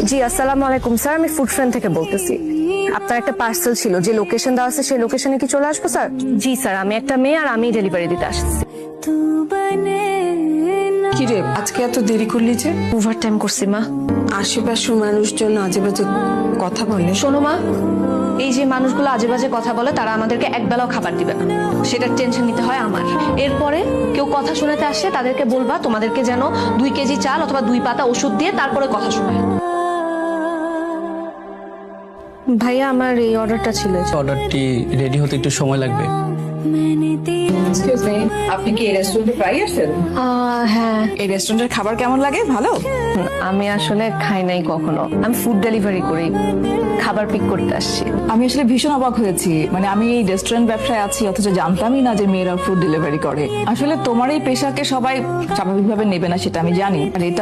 জি আসসালামু আলাইকুম স্যার, আমি ফুড ফ্রেন্ড থেকে বলতেছি। আপনার একটা পার্সেল ছিল, যে লোকেশন দেওয়া আছে সেই লোকেশনে কি চলে আসবো স্যার? জি স্যার, আমি একটা মেয়ে আর আমি ডেলিভারি দিতে আসছি। কি রে, আজকে এত দেরি করলি যে? ওভার টাইম করছি মা। আশেপাশের মানুষজন আজে বাজে কথা বলে। শোনো মা, এই যে মানুষগুলো আজে বাজে কথা বলে তারা আমাদেরকে একবেলাও খাবার দিবে না, সেটার টেনশন নিতে হয় আমার। এরপরে কেউ কথা শোনাতে আসলে তাদেরকে বলবা তোমাদেরকে যেন 2 কেজি চাল অথবা 2 পাতা ওষুধ দিয়ে তারপরে কথা শোনায়। ভাইয়া আমার এই অর্ডারটা ছিল। অর্ডারটি রেডি হতে একটু সময় লাগবে। এক্সকিউজ মি, আপনি কি এই রেস্টুরেন্টে প্রায় আসেন? হ্যাঁ, এই রেস্টুরেন্টের খাবার কেমন লাগে? ভালো? আমি আসলে খাই নাই কখনো, আমি ফুড ডেলিভারি করি, খাবার পিক করতে আসছি। আমি আসলে ভীষণ অবাক হয়েছি, মানে আমি এই রেস্টুরেন্ট ব্যবসায় আছি অথচ জানতামই না যে মেয়েরা ফুড ডেলিভারি করে। আসলে তোমার এই পেশাকে সবাই স্বাভাবিকভাবে নেবে না সেটা আমি জানি, আর এটাও